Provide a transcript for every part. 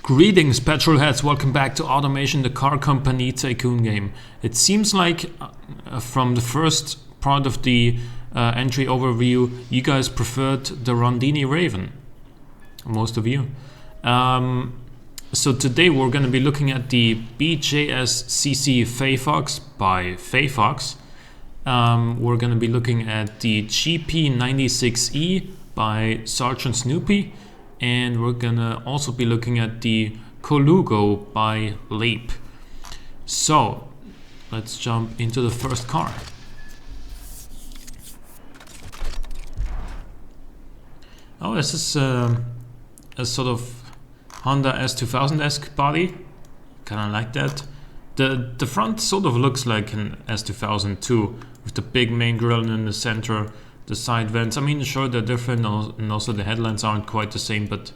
Greetings, petrolheads! Welcome back to Automation, the car company tycoon game. It seems like from the first part of the entry overview, you guys preferred the Rondini Raven. Most of you. So today we're going to be looking at the BJSCC Fayfox by Fayfox. We're going to be looking at the GP96E by Sergeant Snoopy. And we're gonna also be looking at the Colugo by Leap. So let's jump into the first car. Oh, this is a sort of Honda S2000-esque body. Kinda like that. The front sort of looks like an S2000 too, with the big main grille in the center. The side vents, I mean, sure, they're different, and also the headlamps aren't quite the same, but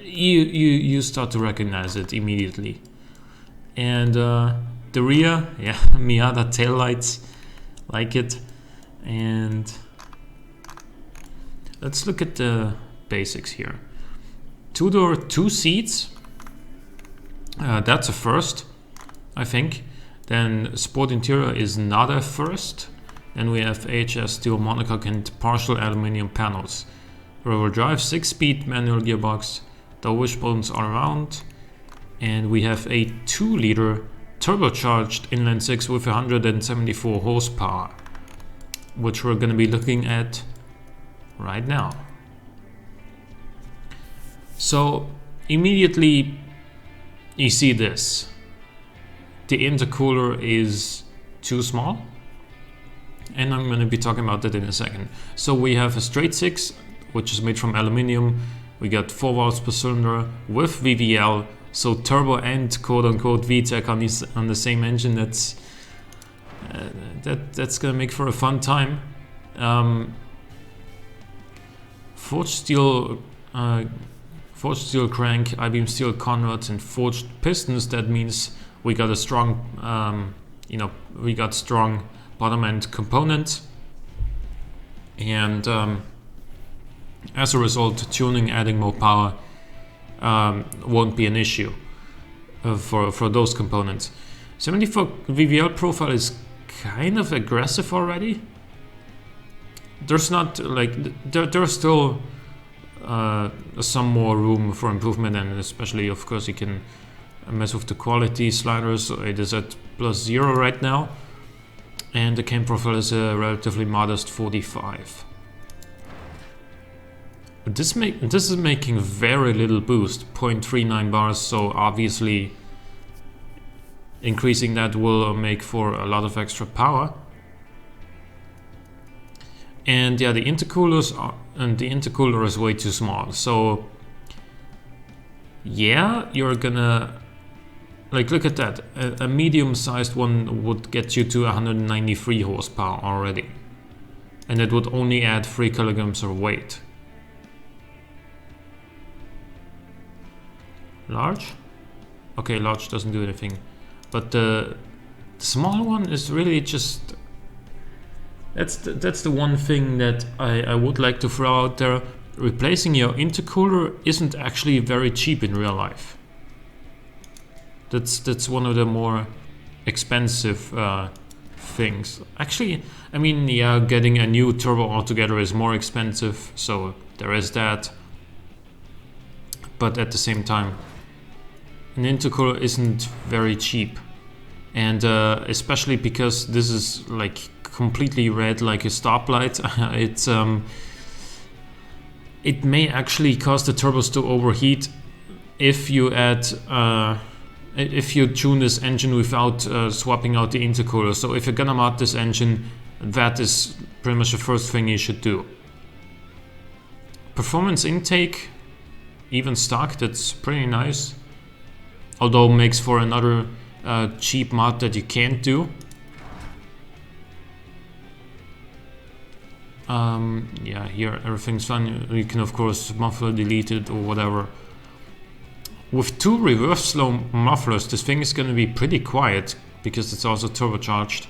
you start to recognize it immediately. And the rear, yeah, Miata taillights, like it. And let's look at the basics here. Two-door, 2 seats. That's a first, I think. Then sport interior is not a first. Then we have HS steel monocoque and partial aluminum panels. Rear drive, 6-speed manual gearbox. The wishbones are round. And we have a 2-liter turbocharged inline 6 with 174 horsepower, which we're going to be looking at right now. So immediately you see this. The intercooler is too small. And I'm going to be talking about that in a second. So we have a straight 6, which is made from aluminium. We got 4 valves per cylinder with VVL, so turbo and quote-unquote VTEC on the same engine. That's going to make for a fun time. Forged steel crank, I-beam steel converts, and forged pistons. That means we got a strong, we got strong bottom end components, and as a result, tuning, adding more power won't be an issue for those components. 74 VVL profile is kind of aggressive already. There's not like there's still some more room for improvement, and especially, of course, you can mess with the quality sliders. So it is at +0 right now. And the cam profile is a relatively modest 45. This is making very little boost, 0.39 bars, so obviously increasing that will make for a lot of extra power. And yeah, the intercooler is way too small. So yeah, you're gonna look at that. A medium-sized one would get you to 193 horsepower already. And it would only add 3 kilograms of weight. Large? Okay, large doesn't do anything. But the small one is really just... That's the one thing that I would like to throw out there. Replacing your intercooler isn't actually very cheap in real life. That's one of the more expensive things. Actually, I mean, yeah, getting a new turbo altogether is more expensive, so there is that. But at the same time, an intercooler isn't very cheap, and especially because this is like completely red, like a stoplight. It may actually cause the turbos to overheat if you add. If you tune this engine without swapping out the intercooler. So if you're gonna mod this engine, that is pretty much the first thing you should do. Performance intake, even stock, that's pretty nice. Although makes for another cheap mod that you can't do. Yeah, here everything's fine. You can of course muffler, delete it, or whatever. With 2 reverse slow mufflers, this thing is going to be pretty quiet because it's also turbocharged.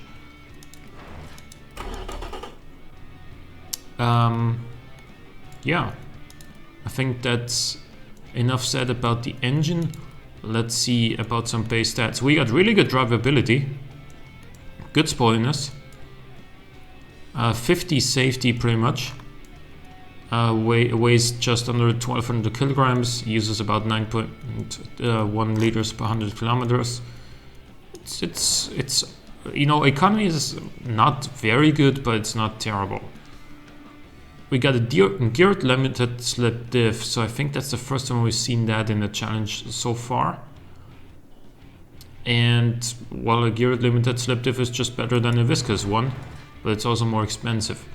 Yeah, I think that's enough said about the engine. Let's see about some base stats. We got really good drivability, good sportiness, 50 safety pretty much. Weighs just under 1200 kilograms, uses about 9.1 liters per 100 kilometers. It's you know, economy is not very good, but it's not terrible. We got a geared limited slip diff, so I think that's the first time we've seen that in the challenge so far. And while a geared limited slip diff is just better than a viscous one, but it's also more expensive.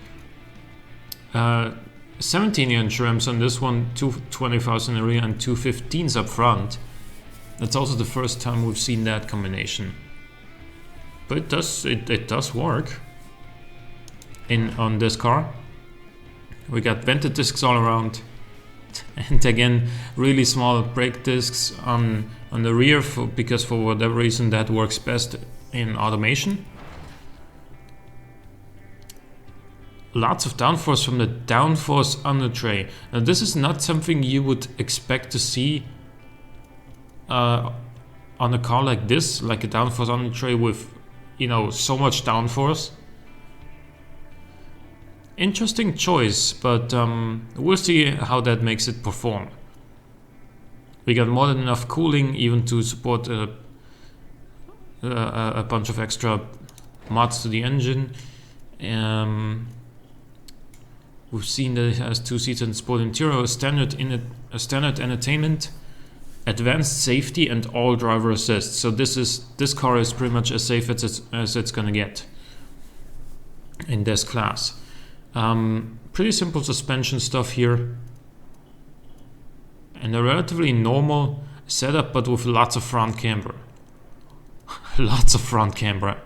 17-inch rims on this one, 225s in the rear and 215s up front. That's also the first time we've seen that combination. But it does work on this car. We got vented discs all around, and again really small brake discs on the rear because for whatever reason that works best in automation. Lots of downforce from the downforce under tray. Now this is not something you would expect to see on a car like this, like a downforce under tray with, you know, so much downforce. Interesting choice, but we'll see how that makes it perform. We got more than enough cooling even to support a bunch of extra mods to the engine. We've seen that it has 2 seats and sport interior, standard entertainment, advanced safety, and all driver assist. So this car is pretty much as safe as it's gonna get in this class. Pretty simple suspension stuff here, and a relatively normal setup, but with lots of front camber. Lots of front camber.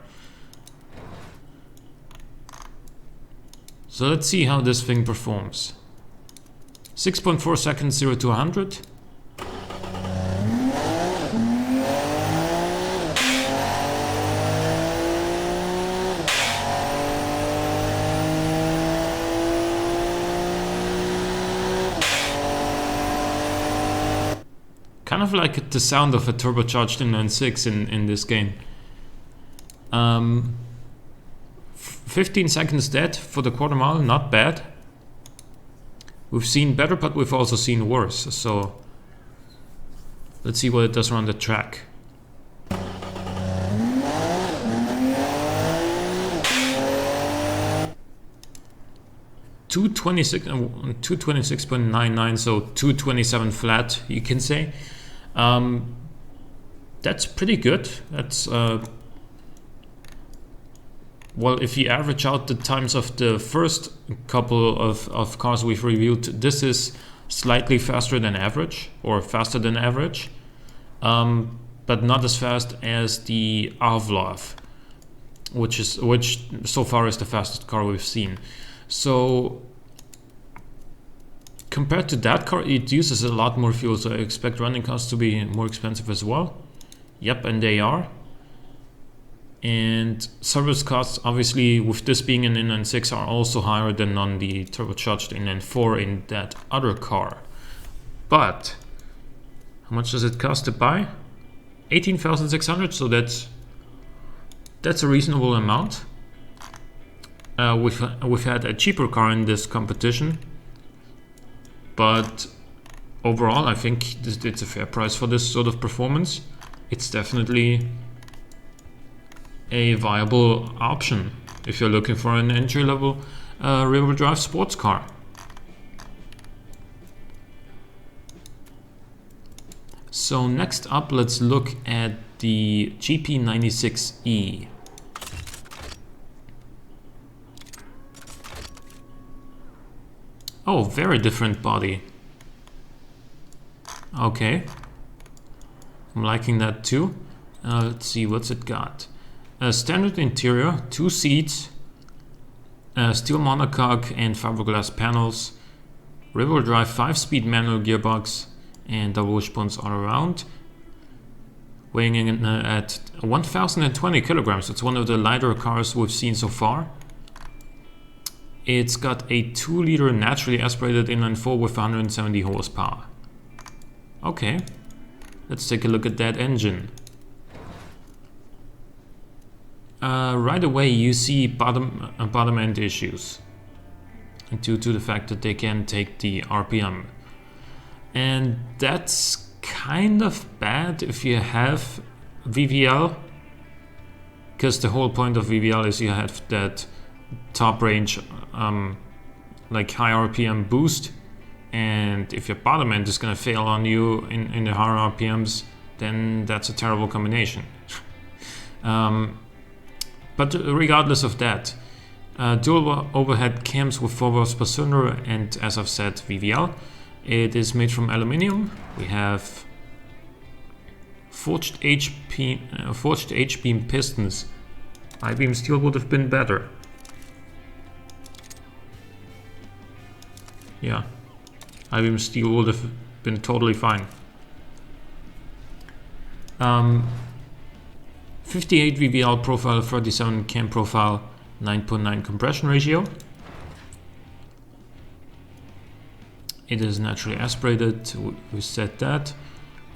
So let's see how this thing performs. 6.4 seconds 0 to 100. Kind of like the sound of a turbocharged inline-six in this game. 15 seconds dead for the quarter mile, not bad. We've seen better, but we've also seen worse. So let's see what it does around the track. Two 226.99, so 227 flat, you can say. That's pretty good. That's well, if you average out the times of the first couple of cars we've reviewed, this is slightly faster than average, or faster than average, but not as fast as the Avlov, which so far is the fastest car we've seen. So compared to that car, it uses a lot more fuel, so I expect running costs to be more expensive as well. Yep, and they are. And service costs, obviously, with this being an inline-six, are also higher than on the turbocharged inline-4 in that other car. But how much does it cost to buy? 18,600, so that's a reasonable amount. We've had a cheaper car in this competition, but overall, I think it's a fair price for this sort of performance. It's definitely a viable option if you're looking for an entry-level rear-wheel drive sports car. So next up, let's look at the GP96E. Oh, very different body. Okay, I'm liking that too. Let's see, what's it got? A standard interior, 2 seats, steel monocoque and fiberglass panels, rear-wheel drive 5-speed manual gearbox, and double wishbones all around. Weighing in at 1,020 kilograms. It's one of the lighter cars we've seen so far. It's got a 2-liter naturally aspirated inline-4 with 170 horsepower. Okay, let's take a look at that engine. Right away you see bottom end issues due to the fact that they can take the RPM. And that's kind of bad if you have VVL, because the whole point of VVL is you have that top range like high RPM boost, and if your bottom end is going to fail on you in the higher RPMs, then that's a terrible combination. But regardless of that, dual overhead cams with 4 volts per cylinder, and as I've said, VVL. It is made from aluminium. We have forged H-beam pistons. I-beam steel would have been better. Yeah, I-beam steel would have been totally fine. 58 VVL profile, 37 cam profile, 9.9 compression ratio. It is naturally aspirated, we said that.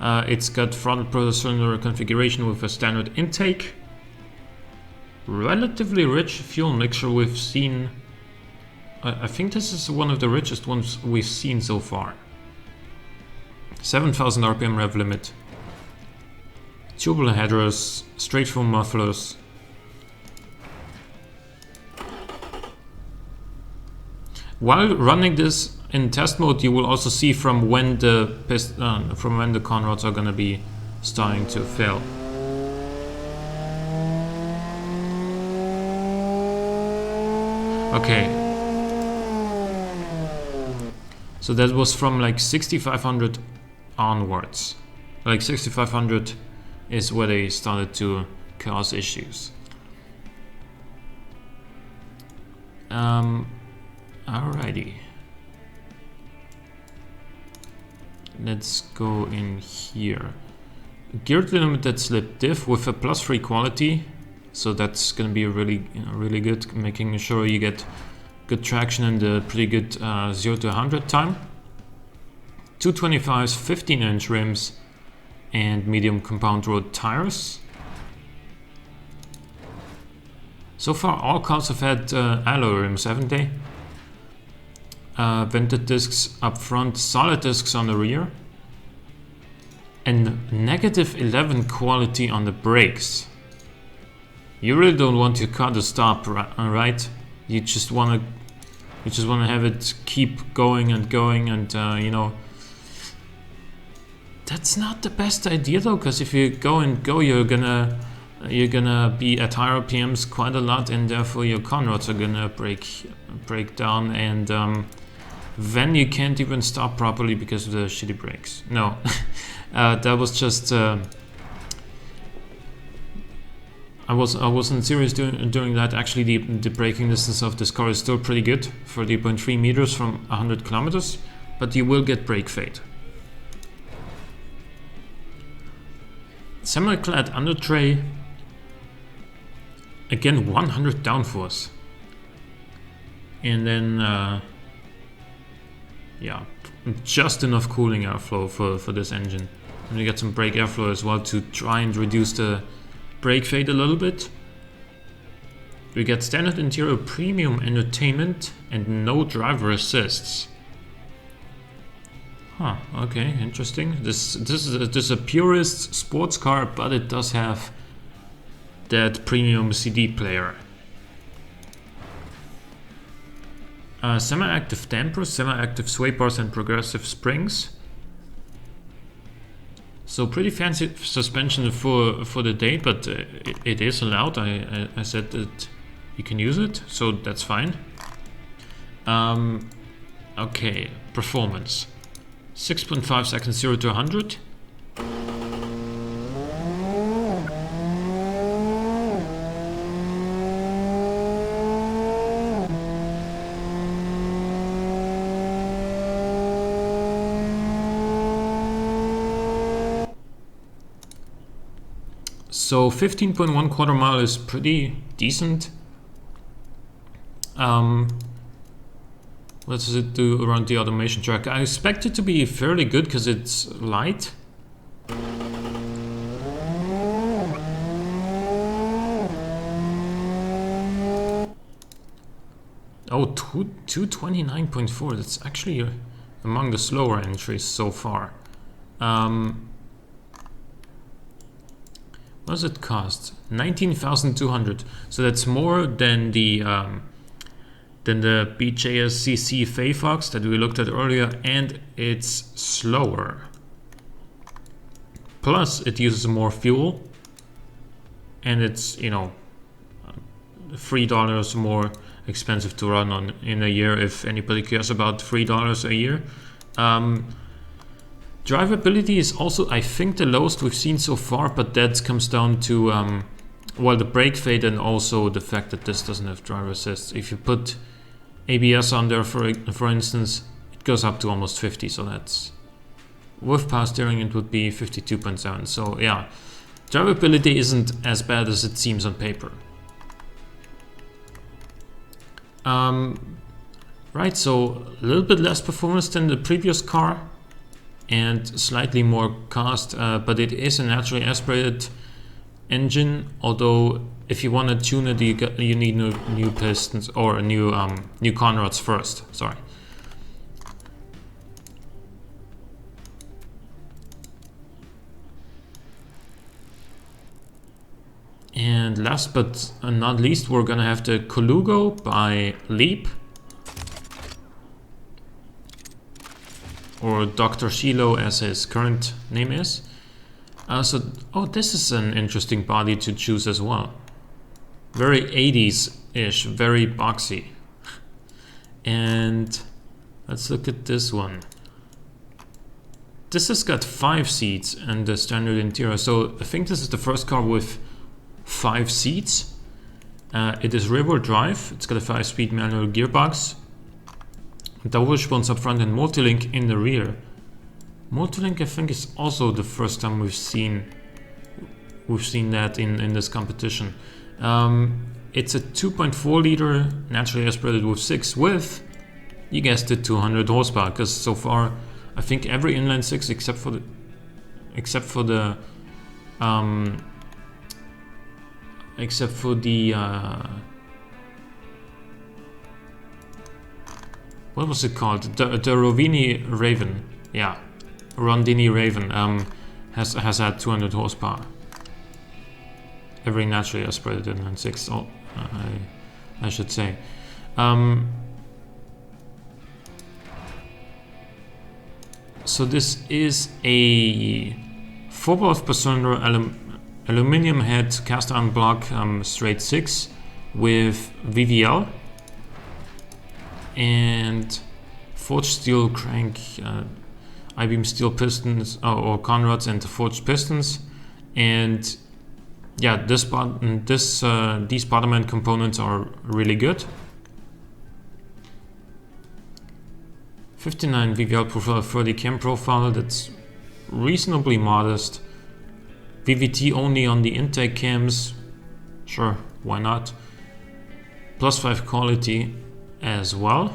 It's got throttle per cylinder configuration with a standard intake. Relatively rich fuel mixture we've seen. I think this is one of the richest ones we've seen so far. 7,000 RPM rev limit. Tubular headers, straight foam mufflers. While running this in test mode, you will also see from when the con rods are going to be starting to fail. Okay, so that was from like 6500 onwards. Like 6500 is where they started to cause issues. Alrighty. Let's go in here. Geared limited slip diff with a +3 quality, so that's going to be really good, making sure you get good traction and a pretty good 0 to 100 time. 225s, 15-inch rims, and medium compound road tires. So far, all cars have had alloy rims, haven't they? Vented discs up front, solid discs on the rear, and -11 quality on the brakes. You really don't want your car to stop, right? You just want to have it keep going and going, and you know, that's not the best idea though, because if you go, you're gonna be at higher RPMs quite a lot, and therefore your con rods are gonna break down, and then you can't even stop properly because of the shitty brakes. No, that was just I wasn't serious doing that. Actually, the braking distance of this car is still pretty good, 30.3 meters from 100 kilometers, but you will get brake fade. Semi-clad under tray. Again, 100 downforce. And then, yeah, just enough cooling airflow for this engine. And you get some brake airflow as well to try and reduce the brake fade a little bit. We get standard interior premium entertainment and no driver assists. Huh, okay, interesting. This is a purist sports car, but it does have that premium CD player. Semi-active dampers, semi-active sway bars, and progressive springs. So pretty fancy suspension for the day, but it is allowed. I said that you can use it, so that's fine. Okay, performance. 6.5 seconds 0 to 100. So 15.1 quarter mile is pretty decent. What does it do around the automation track? I expect it to be fairly good because it's light. Oh, 229.4. That's actually among the slower entries so far. What does it cost? 19,200. So that's more than the BJSCC Fayfox that we looked at earlier, and it's slower. Plus, it uses more fuel, and it's, you know, $3 more expensive to run on in a year, if anybody cares about $3 a year. Drivability is also, I think, the lowest we've seen so far, but that comes down to well, the brake fade and also the fact that this doesn't have driver assist. If you put ABS on there, for instance, it goes up to almost 50, so that's, with power steering it would be 52.7. So yeah, drivability isn't as bad as it seems on paper. Right, so a little bit less performance than the previous car and slightly more cost, but it is a naturally aspirated engine, although if you want to tune it, you need new pistons or new conrods first. Sorry. And last but not least, we're gonna have the Colugo by Leap, or Dr. Shiloh as his current name is. Oh, this is an interesting body to choose as well. Very 80s-ish, very boxy. And let's look at this one. This has got 5 seats and the standard interior. So I think this is the first car with 5 seats. It is rear-wheel drive. It's got a 5-speed manual gearbox. Double wishbones up front and multi-link in the rear. Multi-link, I think, is also the first time we've seen that in this competition. It's a 2.4 liter naturally aspirated with 6 with, you guessed it, 200 horsepower. Because so far, I think every inline 6 except for the what was it called? The Rovini Raven. Yeah, Rondini Raven has had 200 horsepower. Every naturally aspirated inline 6. Oh, I should say. So this is a 4-valve cylinder aluminum head cast iron block straight 6 with VVL and forged steel crank, I-beam steel pistons or conrods and forged pistons. And yeah, these bottom end components are really good. 59 VVL profile, 30 cam profile, that's reasonably modest. VVT only on the intake cams, sure, why not? +5 quality as well.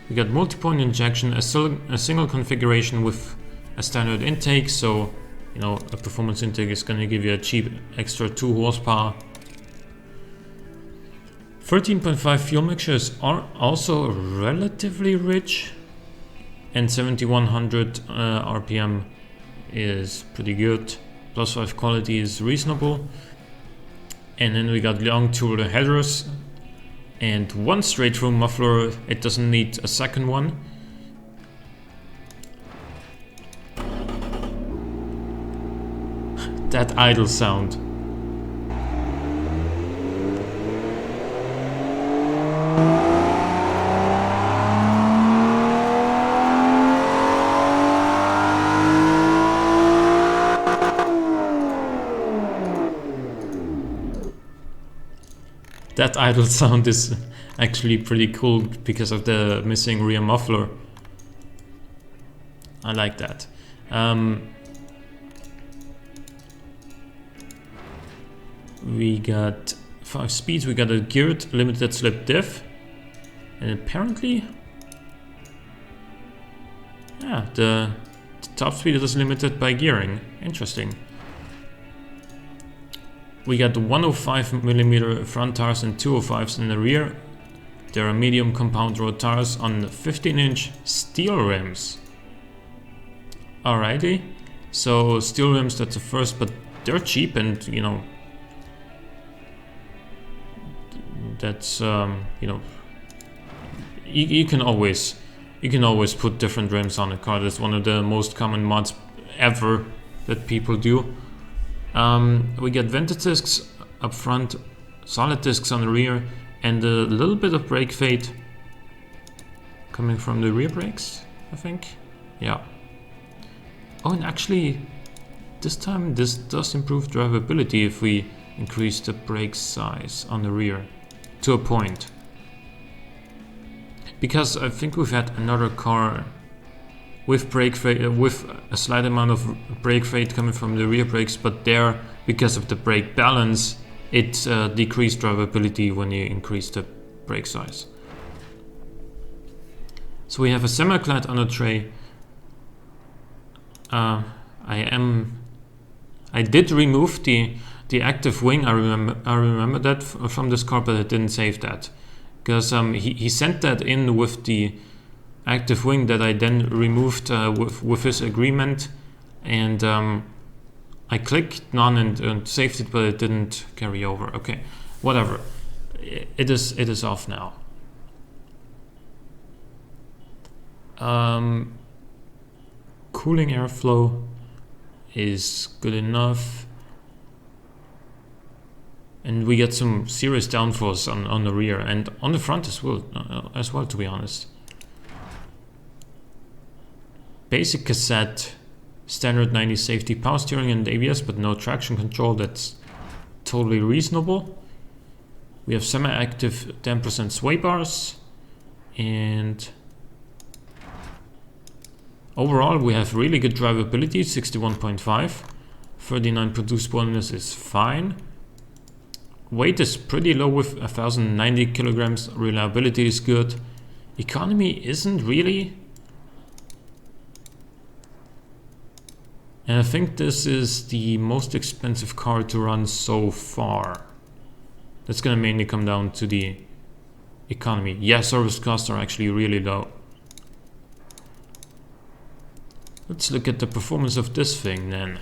We got multi-point injection, a single configuration with a standard intake, so you know a performance intake is going to give you a cheap extra 2 horsepower. 13.5 fuel mixtures are also relatively rich, and 7100 RPM is pretty good. +5 quality is reasonable. And then we got long Tudor headers and 1 straight through muffler. It doesn't need a second one. That idle sound. That idle sound is actually pretty cool because of the missing rear muffler. I like that. We got 5 speeds. We got a geared limited slip diff, and apparently, yeah, the top speed is limited by gearing. Interesting. We got 105mm front tires and 205s in the rear. There are medium compound road tires on 15-inch steel rims. Alrighty, so steel rims, that's the first, but they're cheap, and you know, that's you know, you can always put different rims on a car. That's one of the most common mods ever that people do. We get vented discs up front, solid discs on the rear, and a little bit of brake fade coming from the rear brakes, I think. Yeah. Oh, and actually, this time this does improve drivability if we increase the brake size on the rear to a point. Because I think we've had another car with brake fade, with a slight amount of brake fade coming from the rear brakes, but there, because of the brake balance, it decreased drivability when you increase the brake size. So we have a semi-clad under tray. I did remove the active wing. I remember that from this car, but I didn't save that because he sent that in with the active wing that I then removed with his agreement, and I clicked none and saved it, but it didn't carry over. Okay, whatever. It is off now. Cooling airflow is good enough, and we get some serious downforce on the rear and on the front as well, to be honest. Basic cassette, standard 90 safety, power steering and ABS, but no traction control. That's totally reasonable. We have semi-active 10% sway bars, and overall we have really good drivability, 61.5. 39 produced bonus is fine. Weight is pretty low with 1090 kilograms. Reliability is good. Economy isn't really. And I think this is the most expensive car to run so far. That's gonna mainly come down to the economy. Yeah, service costs are actually really low. Let's look at the performance of this thing then.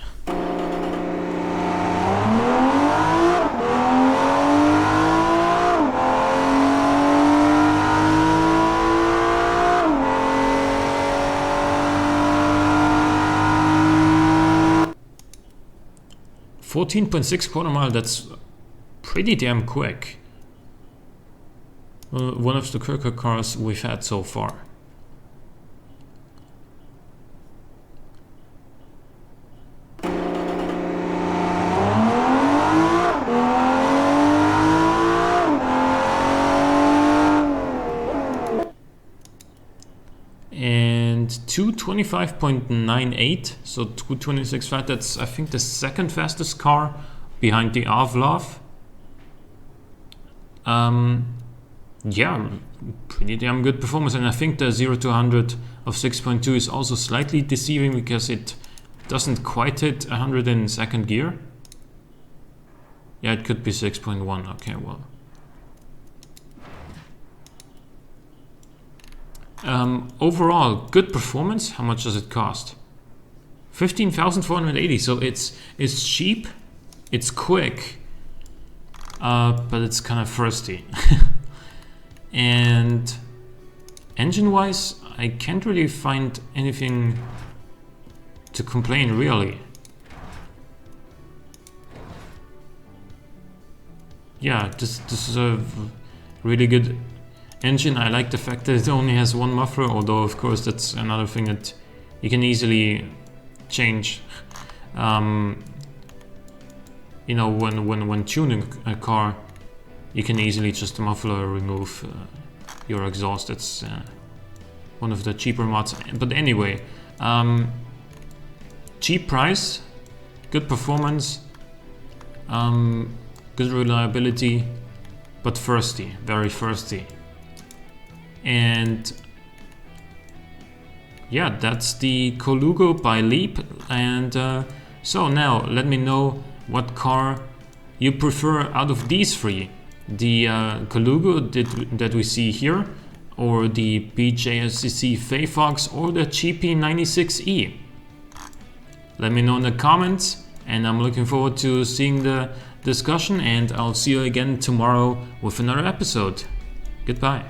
.6 quarter mile, that's pretty damn quick. One of the quicker cars we've had so far. And 225.98, so 226 flat. That's, I think, the second fastest car behind the Avlov. Yeah, pretty damn good performance. And I think the 0 to 100 of 6.2 is also slightly deceiving because it doesn't quite hit 100 in second gear. Yeah, it could be 6.1. Okay, well. Overall, good performance. How much does it cost? 15,480. So it's cheap, it's quick, but it's kind of thirsty. And engine-wise, I can't really find anything to complain, really. Yeah, this is a really good engine. I like the fact that it only has one muffler, although of course that's another thing that you can easily change. You know, when tuning a car, you can easily just muffler remove your exhaust. That's one of the cheaper mods. But anyway, cheap price, good performance, good reliability. but thirsty, very thirsty. And yeah, that's the Colugo by Leap. And so now let me know what car you prefer out of these three. The Colugo that we see here, or the BJSCC Phaefox, or the GP96E. Let me know in the comments, and I'm looking forward to seeing the discussion, and I'll see you again tomorrow with another episode. Goodbye.